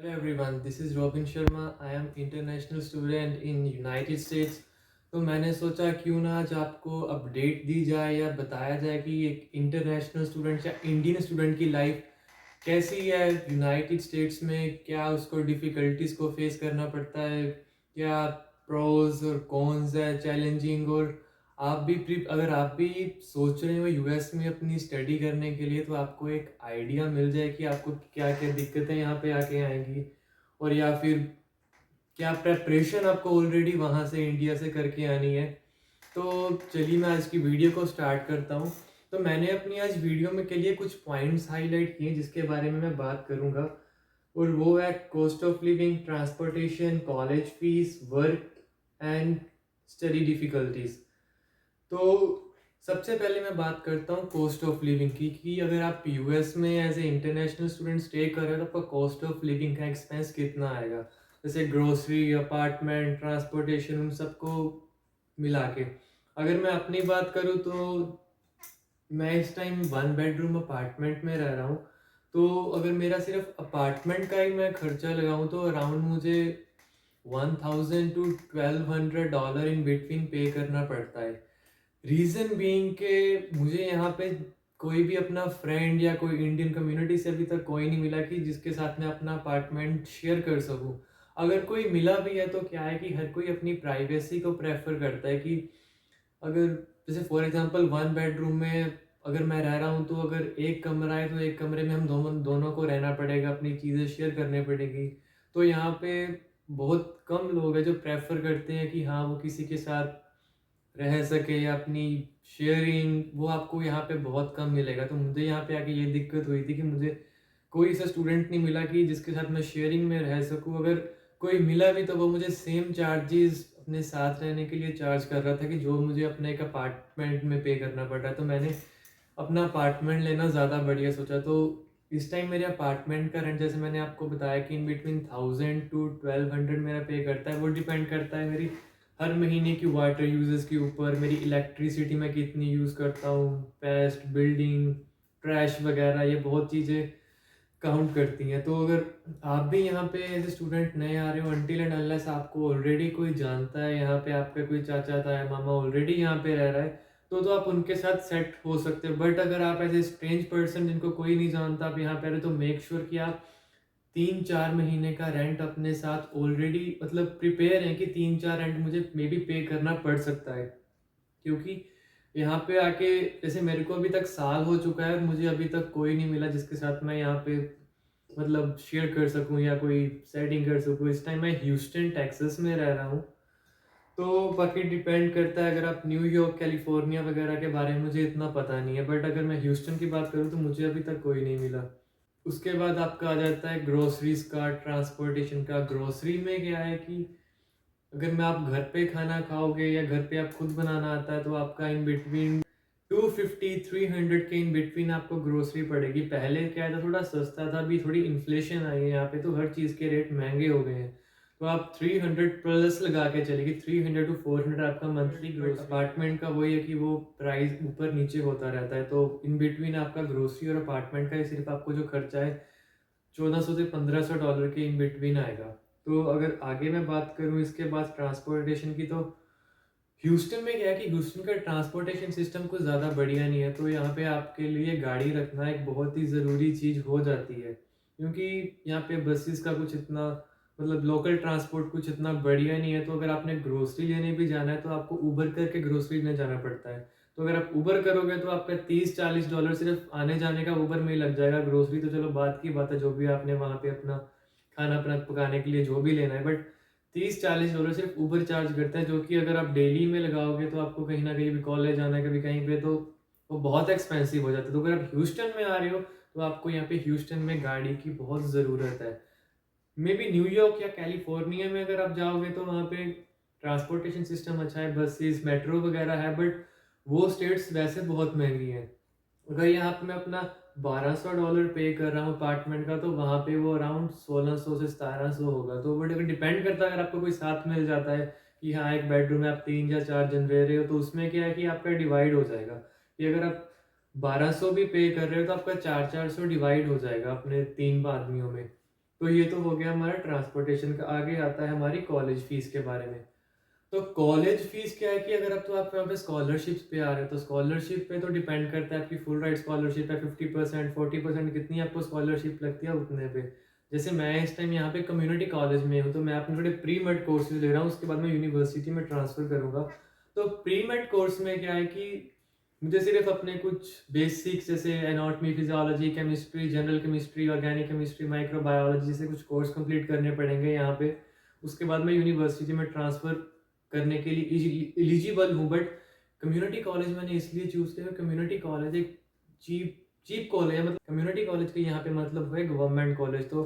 Hello everyone, this is Robin Sharma. I am international student in United States. तो मैंने सोचा क्यों ना आज आपको अपडेट दी जाए या बताया जाए कि एक इंटरनेशनल स्टूडेंट या इंडियन स्टूडेंट की लाइफ कैसी है यूनाइटेड स्टेट्स में, क्या उसको डिफ़िकल्टीज को फेस करना पड़ता है, क्या प्रोज और कॉन्स है, चैलेंजिंग। और आप भी अगर आप भी सोच रहे हो यूएस में अपनी स्टडी करने के लिए, तो आपको एक आइडिया मिल जाए कि आपको क्या क्या दिक्कतें यहाँ पे आके आएंगी, और या फिर क्या प्रेपरेशन आपको ऑलरेडी वहाँ से इंडिया से करके आनी है। तो चलिए मैं आज की वीडियो को स्टार्ट करता हूँ। तो मैंने अपनी आज वीडियो में के लिए कुछ पॉइंट्स हाईलाइट किए जिसके बारे में मैं बात करूँगा, और वो है cost of living, transportation, college fees, work and study difficulties. तो सबसे पहले मैं बात करता हूँ कॉस्ट ऑफ लिविंग की, कि अगर आप यूएस में as a international student stay कर रहे हो तो आपका कॉस्ट ऑफ लिविंग का एक्सपेंस कितना आएगा, जैसे ग्रोसरी, अपार्टमेंट, ट्रांसपोर्टेशन, उन सबको मिला के। अगर मैं अपनी बात करूँ तो मैं इस टाइम 1 बेडरूम अपार्टमेंट में रह रहा हूँ। तो अगर मेरा सिर्फ अपार्टमेंट का ही मैं खर्चा लगाऊँ तो अराउंड मुझे 1000 to 1200 डॉलर इन बिटवीन पे करना पड़ता है। रीज़न बीइंग के मुझे यहाँ पे कोई भी अपना फ्रेंड या कोई इंडियन कम्युनिटी से अभी तक कोई नहीं मिला कि जिसके साथ मैं अपना अपार्टमेंट शेयर कर सकूँ। अगर कोई मिला भी है तो क्या है कि हर कोई अपनी प्राइवेसी को प्रेफर करता है, कि अगर जैसे फॉर एग्जांपल 1 बेडरूम में अगर मैं रह रहा हूँ तो अगर एक कमरा है तो एक कमरे में हम दोनों दोनों को रहना पड़ेगा, अपनी चीज़ें शेयर करनी पड़ेगी। तो यहाँ पे बहुत कम लोग हैं जो प्रेफर करते हैं कि हाँ वो किसी के साथ रह सके, या अपनी शेयरिंग वो आपको यहाँ पे बहुत कम मिलेगा। तो मुझे यहाँ पे आके ये दिक्कत हुई थी कि मुझे कोई ऐसा स्टूडेंट नहीं मिला कि जिसके साथ मैं शेयरिंग में रह सकूँ। अगर कोई मिला भी तो वो मुझे सेम चार्जेस अपने साथ रहने के लिए चार्ज कर रहा था कि जो मुझे अपने एक अपार्टमेंट में पे करना पड़ रहा है। तो मैंने अपना अपार्टमेंट लेना ज़्यादा बढ़िया सोचा। तो इस टाइम मेरे अपार्टमेंट का रेंट, जैसे मैंने आपको बताया कि इन बिटवीन 1000 to 1200 मेरा पे करता है। वो डिपेंड करता है मेरी हर महीने की वाटर यूजेस के ऊपर, मेरी इलेक्ट्रिसिटी मैं कितनी यूज़ करता हूँ, पेस्ट, बिल्डिंग, ट्रैश वगैरह, ये बहुत चीज़ें काउंट करती हैं। तो अगर आप भी यहाँ पे एज ए स्टूडेंट नए आ रहे हो, अनटिल एंड अनलेस आपको ऑलरेडी कोई जानता है, यहाँ पे आपका कोई चाचा ताया मामा ऑलरेडी यहाँ पे रह रहा है, तो आप उनके साथ सेट हो सकते हो। बट अगर आप एज ए स्ट्रेंज पर्सन जिनको कोई नहीं जानता आप यहाँ पे आ रहे हो, तो मेक श्योर कि आप 3-4 महीने का रेंट अपने साथ ऑलरेडी मतलब प्रिपेयर हैं कि 3-4 रेंट मुझे मे बी पे करना पड़ सकता है। क्योंकि यहाँ पे आके जैसे मेरे को अभी तक साल हो चुका है और मुझे अभी तक कोई नहीं मिला जिसके साथ मैं यहाँ पे मतलब शेयर कर सकूँ या कोई सेटिंग कर सकूँ। इस टाइम मैं ह्यूस्टन टेक्सास में रह रहा हूँ। तो बाकी डिपेंड करता है, अगर आप न्यूयॉर्क, कैलिफोर्निया वगैरह के बारे में मुझे इतना पता नहीं है, बट अगर मैं ह्यूस्टन की बात करूँ तो मुझे अभी तक कोई नहीं मिला। उसके बाद आपका आ जाता है ग्रोसरीज का, ट्रांसपोर्टेशन का। ग्रोसरी में क्या है कि अगर मैं आप घर पे खाना खाओगे या घर पे आप खुद बनाना आता है तो आपका इन बिटवीन 250-300 के इन बिटवीन आपको ग्रोसरी पड़ेगी। पहले क्या था, थोड़ा सस्ता था, अभी थोड़ी इन्फ्लेशन आई है यहाँ पे तो हर चीज़ के रेट महंगे हो गए हैं। तो आप 300 प्लस लगा के चलेगी, 300 to 400 आपका मंथली ग्रोस। अपार्टमेंट का वही है कि वो प्राइस ऊपर नीचे होता रहता है। तो इन बिटवीन आपका ग्रोसरी और अपार्टमेंट का ही सिर्फ आपको जो खर्चा है 1400 से 1500 डॉलर के इन बिटवीन आएगा। तो अगर आगे मैं बात करूँ इसके बाद ट्रांसपोर्टेशन की, तो ह्यूस्टन में क्या है कि ह्यूस्टन का ट्रांसपोर्टेशन सिस्टम कुछ ज़्यादा बढ़िया नहीं है। तो यहाँ पे आपके लिए गाड़ी रखना एक बहुत ही ज़रूरी चीज़ हो जाती है, क्योंकि यहाँ पे बसेस का कुछ इतना मतलब लोकल ट्रांसपोर्ट कुछ इतना बढ़िया नहीं है। तो अगर आपने ग्रोसरी लेने भी जाना है तो आपको उबर करके ग्रोसरी लेने जाना पड़ता है। तो अगर आप उबर करोगे तो आपका 30-40 डॉलर सिर्फ आने जाने का उबर में ही लग जाएगा। ग्रोसरी तो चलो बात की बात है, जो भी आपने वहाँ पे अपना खाना अपना पकाने के लिए जो भी लेना है, बट 30-40 डॉलर सिर्फ ऊबर चार्ज करता है, जो कि अगर आप डेली में लगाओगे तो आपको कहीं ना कहीं भी कॉलेज जाना है कभी कहीं पे, तो वो बहुत एक्सपेंसिव हो जाता है। तो अगर आप ह्यूस्टन में आ रहे हो तो आपको यहाँ पे ह्यूस्टन में गाड़ी की बहुत ज़रूरत है। मे बी न्यूयॉर्क या कैलिफोर्निया में अगर आप जाओगे तो वहाँ पे ट्रांसपोर्टेशन सिस्टम अच्छा है, बसेस, मेट्रो वगैरह है, बट वो स्टेट्स वैसे बहुत महंगी हैं। अगर यहाँ पे मैं अपना 1200 डॉलर पे कर रहा हूँ अपार्टमेंट का, तो वहाँ पे वो अराउंड 1600 से 1700 होगा। तो बट अगर डिपेंड करता है, अगर आपको कोई साथ मिल जाता है कि हाँ एक बेडरूम में आप 3 या 4 जन रह रहे हो, तो उसमें क्या है कि आपका डिवाइड हो जाएगा कि अगर आप 1200 भी पे कर रहे हो तो आपका 400-400 डिवाइड हो जाएगा अपने 3 आदमियों में। तो ये तो हो गया हमारा ट्रांसपोर्टेशन का। आगे आता है हमारी कॉलेज फीस के बारे में। तो कॉलेज फीस क्या है कि अगर अब तो आप यहाँ पे स्कॉलरशिप्स पे आ रहे हो, तो स्कॉलरशिप पे तो डिपेंड करता है, आपकी फुल राइड स्कॉलरशिप है 50%, 40% कितनी आपको स्कॉलरशिप लगती है उतने पे। जैसे मैं इस टाइम यहाँ पे कम्युनिटी कॉलेज में हूँ, तो मैं अपने थोड़े प्री मेड कोर्सेज ले रहा हूँ, उसके बाद मैं यूनिवर्सिटी में ट्रांसफ़र करूँगा। तो प्री मेड कोर्स में क्या है कि मुझे सिर्फ अपने कुछ बेसिक्स जैसे anatomy, physiology, chemistry, general chemistry, organic chemistry, microbiology जैसे कुछ कोर्स कंप्लीट करने पड़ेंगे यहाँ पे। उसके बाद मैं यूनिवर्सिटी में ट्रांसफ़र करने के लिए एलिजिबल हूँ। बट कम्युनिटी कॉलेज मैंने इसलिए चूज़ किया, कम्युनिटी कॉलेज एक चीप चीप कॉलेज है। मतलब कम्युनिटी कॉलेज का यहाँ पे मतलब है गवर्नमेंट कॉलेज। तो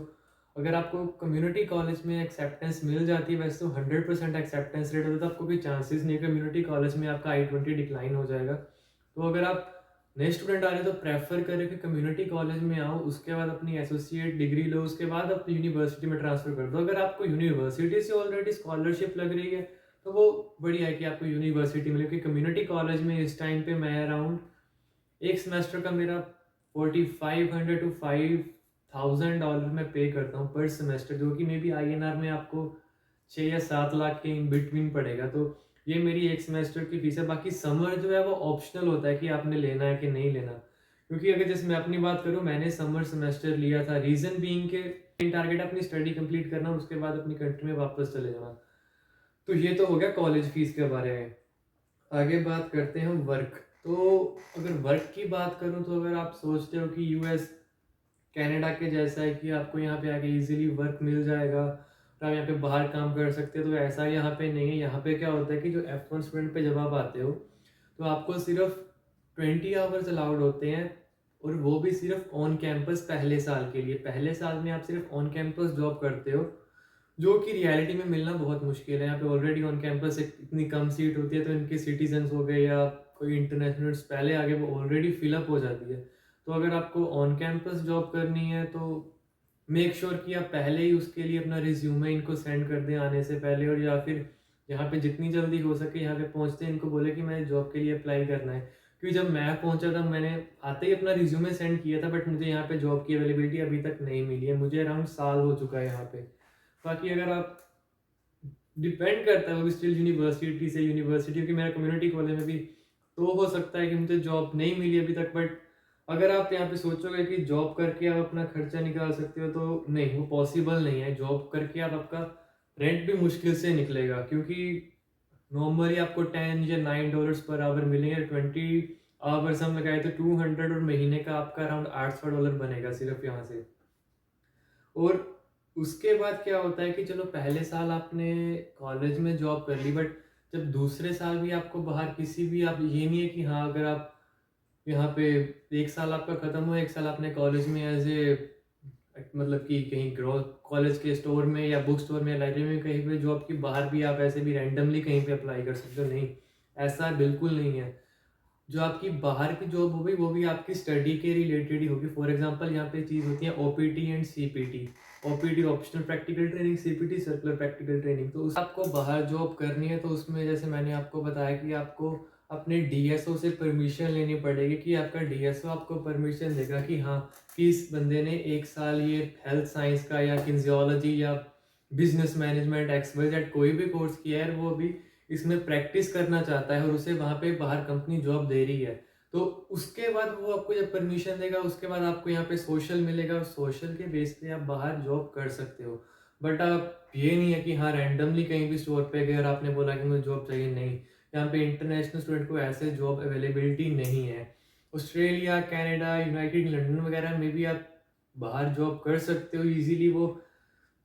अगर आपको कम्युनिटी कॉलेज में एक्सेप्टेंस मिल जाती है, वैसे तो 100% एक्सेप्टेंस रेट होता है, तो आपको कोई चांसेस नहीं है कम्युनिटी कॉलेज में आपका I-20 डिक्लाइन हो जाएगा। तो अगर आप नए स्टूडेंट आ रहे हैं तो प्रेफर करें कि कम्युनिटी कॉलेज में आओ, उसके बाद अपनी एसोसिएट डिग्री लो, उसके बाद अपनी यूनिवर्सिटी में ट्रांसफ़र कर दो। अगर आपको यूनिवर्सिटी से ऑलरेडी स्कॉलरशिप लग रही है तो वो बढ़िया है कि आपको यूनिवर्सिटी मिले, क्योंकि कम्युनिटी कॉलेज में इस टाइम पे मैं अराउंड एक सेमेस्टर का मेरा 4500 टू $5000 मैं पे करता हूँ पर सेमेस्टर, जो कि मे बी INR में आपको 6 या 7 लाख के इन बिटवीन पड़ेगा। तो ये मेरी एक सेमेस्टर की फीस है। बाकी समर जो है वो ऑप्शनल होता है कि आपने लेना है कि नहीं लेना। क्योंकि अगर जैसे मैं अपनी बात करूँ, मैंने समर सेमेस्टर लिया था, रीज़न बीइंग के टारगेट अपनी स्टडी कंप्लीट करना और उसके बाद अपनी कंट्री में वापस चले जाना। तो ये तो हो गया कॉलेज फीस के बारे में। आगे बात करते हैं हम वर्क। तो अगर वर्क की बात करूं, तो अगर आप सोचते हो कि US कनाडा के जैसा है कि आपको यहाँ पे आके इजीली वर्क मिल जाएगा और आप यहाँ पे बाहर काम कर सकते हो, तो ऐसा यहाँ पे नहीं है। यहाँ पे क्या होता है कि जो F1 स्टूडेंट पे जब आप आते हो तो आपको सिर्फ 20 आवर्स अलाउड होते हैं, और वो भी सिर्फ ऑन कैंपस पहले साल के लिए। पहले साल में आप सिर्फ ऑन कैंपस जॉब करते हो, जो कि रियलिटी में मिलना बहुत मुश्किल है। यहाँ पे ऑलरेडी ऑन कैंपस इतनी कम सीट होती है, तो इनके सिटीजन्स हो गए या कोई इंटरनेशनल्स पहले आगे वो ऑलरेडी फिलअप हो जाती है। तो अगर आपको ऑन कैंपस जॉब करनी है तो मेक श्योर कि आप पहले ही उसके लिए अपना रिज्यूमे इनको सेंड कर दें आने से पहले, और या फिर यहाँ पे जितनी जल्दी हो सके यहाँ पे पहुँचते इनको बोले कि मैं जॉब के लिए अप्लाई करना है। क्योंकि जब मैं पहुँचा था मैंने आते ही अपना रिज्यूमे सेंड किया था, बट मुझे यहाँ पे जॉब की अवेलेबिलिटी अभी तक नहीं मिली है। मुझे अराउंड साल हो चुका है यहाँ पे। बाकी अगर आप डिपेंड करता है वो भी स्टिल यूनिवर्सिटी से यूनिवर्सिटी, क्योंकि मेरा कम्युनिटी कॉलेज में भी तो हो सकता है कि मुझे जॉब नहीं मिली अभी तक। बट अगर आप यहाँ पे सोचोगे कि जॉब करके आप अपना खर्चा निकाल सकते हो, तो नहीं, वो पॉसिबल नहीं है। जॉब करके आप आपका रेंट भी मुश्किल से निकलेगा, क्योंकि नॉर्मली आपको 10 या 9 डॉलर्स पर आवर मिलेंगे। 20 आवर्स हम लगाए तो 200, और महीने का आपका अराउंड $800 बनेगा सिर्फ यहाँ से। और उसके बाद क्या होता है कि चलो पहले साल आपने कॉलेज में जॉब कर ली, बट जब दूसरे साल भी आपको बाहर किसी भी, आप ये नहीं है कि हाँ अगर आप यहाँ पे एक साल आपका ख़त्म हो, एक साल आपने कॉलेज में एज ए मतलब कि कहीं ग्रो कॉलेज के स्टोर में या बुक स्टोर में या लाइब्रेरी में कहीं पे जॉब की, बाहर भी आप ऐसे भी रैंडमली कहीं पे अप्लाई कर सकते हो। नहीं, ऐसा बिल्कुल नहीं है। जो आपकी बाहर की जॉब होगी वो भी आपकी स्टडी के रिलेटेड ही होगी। फॉर एग्जांपल यहाँ पे चीज़ होती है OPT and CPT। OPT optional practical training, CPT circular practical training. तो उस आपको बाहर जॉब करनी है तो उसमें जैसे मैंने आपको बताया कि आपको अपने DSO से परमिशन लेनी पड़ेगी, कि आपका DSO आपको परमिशन देगा कि हाँ कि इस बंदे ने एक साल ये हेल्थ साइंस का या किन्जियोलॉजी या बिजनेस मैनेजमेंट XYZ कोई भी कोर्स किया है, वो भी इसमें प्रैक्टिस करना चाहता है और उसे वहाँ पे बाहर कंपनी जॉब दे रही है। तो उसके बाद वो आपको जब परमिशन देगा, उसके बाद आपको यहाँ पे सोशल मिलेगा, और सोशल के बेस पे आप बाहर जॉब कर सकते हो। बट आप ये नहीं है कि हाँ रैंडमली कहीं भी स्टोर पे गए और आपने बोला कि मुझे जॉब चाहिए, नहीं। यहाँ पे इंटरनेशनल स्टूडेंट को ऐसे जॉब अवेलेबिलिटी नहीं है। ऑस्ट्रेलिया, कनाडा, यूनाइटेड लंदन वगैरह में भी आप बाहर जॉब कर सकते हो ईजिली। वो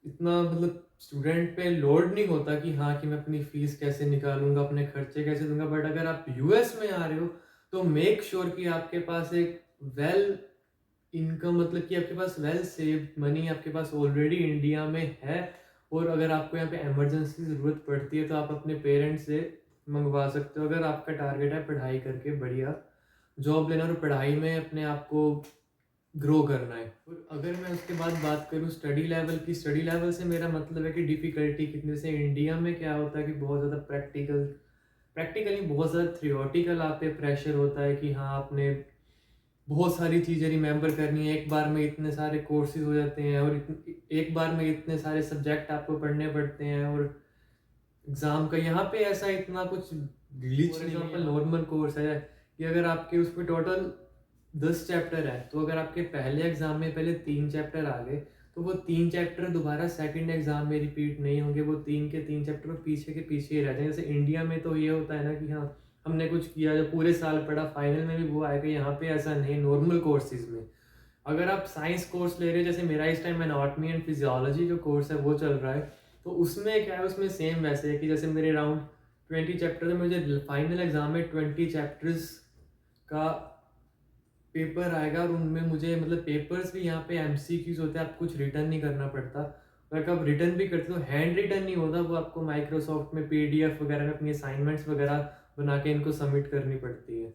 इतना मतलब स्टूडेंट पे लोड नहीं होता कि हाँ कि मैं अपनी फीस कैसे निकालूंगा, अपने खर्चे कैसे दूंगा। बट अगर आप US में आ रहे हो तो मेक श्योर कि आपके पास एक वेल इनकम, मतलब कि आपके पास वेल सेव मनी आपके पास ऑलरेडी इंडिया में है। और अगर आपको यहाँ पे इमरजेंसी ज़रूरत पड़ती है तो आप अपने पेरेंट्स से मंगवा सकते हो, अगर आपका टारगेट है पढ़ाई करके बढ़िया जॉब लेना और पढ़ाई में अपने आप को ग्रो करना है। और अगर मैं उसके बाद बात करूँ स्टडी लेवल की, स्टडी लेवल से मेरा मतलब है कि डिफ़िकल्टी कितने से। इंडिया में क्या होता है कि बहुत ज़्यादा प्रैक्टिकली बहुत ज़्यादा थ्योरेटिकल आप पे प्रेशर होता है कि हाँ आपने बहुत सारी चीज़ें रिमेंबर करनी है, एक बार में इतने सारे कोर्सेज़ हो जाते हैं और एक बार में इतने सारे सब्जेक्ट आपको पढ़ने पड़ते हैं और एग्ज़ाम का यहाँ पे ऐसा इतना कुछ glitch for example normal course है कि अगर आपके उसमें टोटल 10 चैप्टर है, तो अगर आपके पहले एग्ज़ाम में पहले 3 चैप्टर आ गए, तो वो 3 चैप्टर दोबारा सेकंड एग्ज़ाम में रिपीट नहीं होंगे, वो 3 के 3 चैप्टर पीछे के पीछे ही रह जाएँगे। जैसे इंडिया में तो ये होता है ना कि हाँ, हमने कुछ किया जो पूरे साल पढ़ा, फाइनल में भी वो आएगा, यहाँ पे ऐसा नहीं नॉर्मल कोर्सेज़ में। अगर आप साइंस कोर्स ले रहे हो, जैसे मेरा इस टाइम एनाटॉमी एंड फिजियोलॉजी जो कोर्स है वो चल रहा है, तो उसमें क्या है, उसमें सेम वैसे है कि जैसे मेरे अराउंड 20 चैप्टर है, मुझे फाइनल एग्जाम में 20 चैप्टर्स का पेपर आएगा और उनमें मुझे मतलब पेपर्स भी यहाँ पे एमसीक्यूज होते हैं, आपको कुछ रिटर्न नहीं करना पड़ता। अगर आप रिटर्न भी करते हो, हैंड रिटर्न नहीं होता, वो आपको माइक्रोसॉफ्ट में पीडीएफ वगैरह में अपनी असाइनमेंट्स वगैरह बना के इनको सबमिट करनी पड़ती है।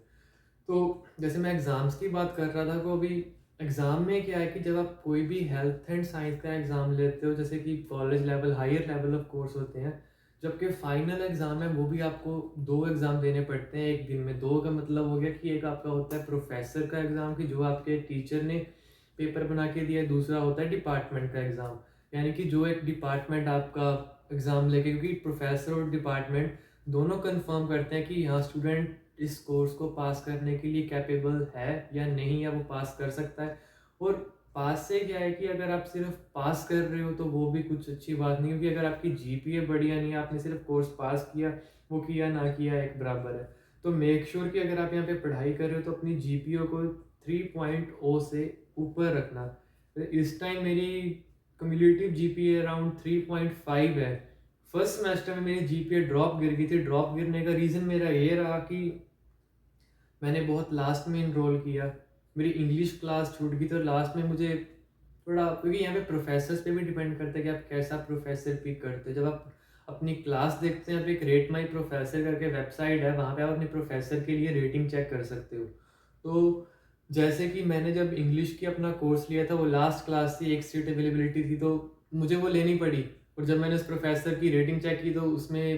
तो जैसे मैं एग्ज़ाम्स की बात कर रहा था, तो अभी एग्ज़ाम में क्या है कि जब आप कोई भी हेल्थ एंड साइंस का एग्ज़ाम लेते हो, जैसे कि college level higher level of course होते हैं, जबकि फाइनल एग्ज़ाम है वो भी आपको 2 एग्ज़ाम देने पड़ते हैं एक दिन में। 2 का मतलब हो गया कि एक आपका होता है प्रोफेसर का एग्ज़ाम कि जो आपके एक टीचर ने पेपर बना के दिया है, दूसरा होता है डिपार्टमेंट का एग्ज़ाम। यानी कि जो एक डिपार्टमेंट आपका एग्ज़ाम लेके, क्योंकि प्रोफेसर और डिपार्टमेंट दोनों कंफर्म करते हैं कि हाँ स्टूडेंट इस कोर्स को पास करने के लिए कैपेबल है या नहीं, या वो पास कर सकता है। और पास से क्या है कि अगर आप सिर्फ पास कर रहे हो तो वो भी कुछ अच्छी बात नहीं, क्योंकि अगर आपकी जीपीए बढ़िया नहीं है, आपने सिर्फ कोर्स पास किया, वो किया ना किया एक बराबर है। तो मेक श्योर कि अगर आप यहाँ पे पढ़ाई कर रहे हो तो अपनी जीपीओ को 3.0 से ऊपर रखना। तो इस टाइम मेरी क्यूमुलेटिव जीपीए अराउंड 3.5 है। फर्स्ट सेमेस्टर में मेरी जीपीए ड्रॉप गिर गई थी। ड्रॉप गिरने का रीज़न मेरा ये रहा कि मैंने बहुत लास्ट में इनरोल किया, मेरी इंग्लिश क्लास छूट गई, तो लास्ट में मुझे थोड़ा, क्योंकि यहाँ पे प्रोफेसर्स पे भी डिपेंड करता है कि आप कैसा प्रोफेसर पिक करते हो। जब आप अपनी क्लास देखते हैं, आप एक रेट माई प्रोफेसर करके वेबसाइट है, वहाँ पे आप अपने प्रोफेसर के लिए रेटिंग चेक कर सकते हो। तो जैसे कि मैंने जब इंग्लिश की अपना कोर्स लिया था, वो लास्ट क्लास थी, एक सीट अवेलेबिलिटी थी, तो मुझे वो लेनी पड़ी। और जब मैंने उस प्रोफेसर की रेटिंग चेक की तो उसमें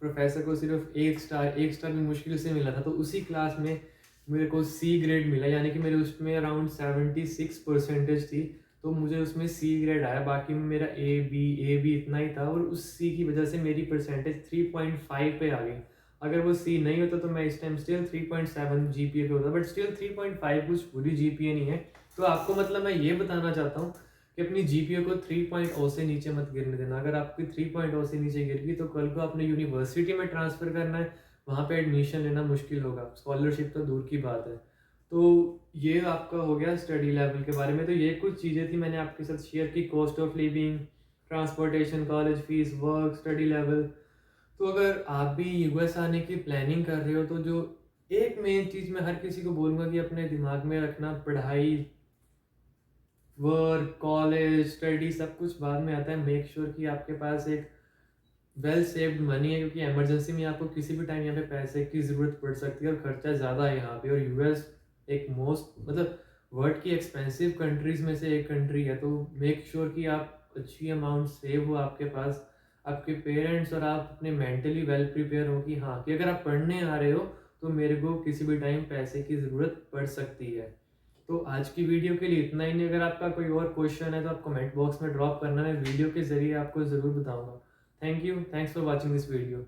प्रोफेसर को सिर्फ एक स्टार भी मुश्किल से मिला था। तो उसी क्लास में मेरे को सी ग्रेड मिला, यानी कि मेरे उसमें अराउंड 76 परसेंटेज थी, तो मुझे उसमें सी ग्रेड आया। बाकी में मेरा ए बी इतना ही था, और उस सी की वजह से मेरी परसेंटेज 3.5 पे आ गई। अगर वो सी नहीं होता तो मैं इस टाइम स्टिल 3.7 जीपीए पे होता, बट स्टिल 3.5 कुछ बुरी जीपीए नहीं है। तो आपको मतलब मैं ये बताना चाहता हूँ कि अपनी जीपीए को 3.0 से नीचे मत गिरने देना। अगर आपकी 3.0 से नीचे गिर गई तो कल को आपने यूनिवर्सिटी में ट्रांसफ़र करना है, वहाँ पे एडमिशन लेना मुश्किल होगा, स्कॉलरशिप तो दूर की बात है। तो ये आपका हो गया स्टडी लेवल के बारे में। तो ये कुछ चीज़ें थी मैंने आपके साथ शेयर की, cost of living, transportation, college fees, work, study level. तो अगर आप भी यूएस आने की प्लानिंग कर रहे हो, तो जो एक मेन चीज़ मैं हर किसी को बोलूँगा कि अपने दिमाग में रखना, पढ़ाई, वर्क, कॉलेज, स्टडी सब कुछ बाद में आता है। मेक श्योर कि आपके पास एक वेल सेव्ड मनी है, क्योंकि इमरजेंसी में आपको किसी भी टाइम यहाँ पे पैसे की ज़रूरत पड़ सकती है और खर्चा ज़्यादा है यहाँ पे। और यूएस एक मोस्ट मतलब वर्ल्ड की एक्सपेंसिव कंट्रीज़ में से एक कंट्री है। तो मेक श्योर कि आप अच्छी अमाउंट सेव हो आपके पास, आपके पेरेंट्स और आप अपने मेंटली वेल प्रिपेयर हो कि हाँ, कि अगर आप पढ़ने आ रहे हो तो मेरे को किसी भी टाइम पैसे की ज़रूरत पड़ सकती है। तो आज की वीडियो के लिए इतना ही। नहीं, अगर आपका कोई और क्वेश्चन है तो आप कमेंट बॉक्स में ड्रॉप करना, मैं वीडियो के ज़रिए आपको ज़रूर बताऊँगा। Thank you. Thanks for watching this video.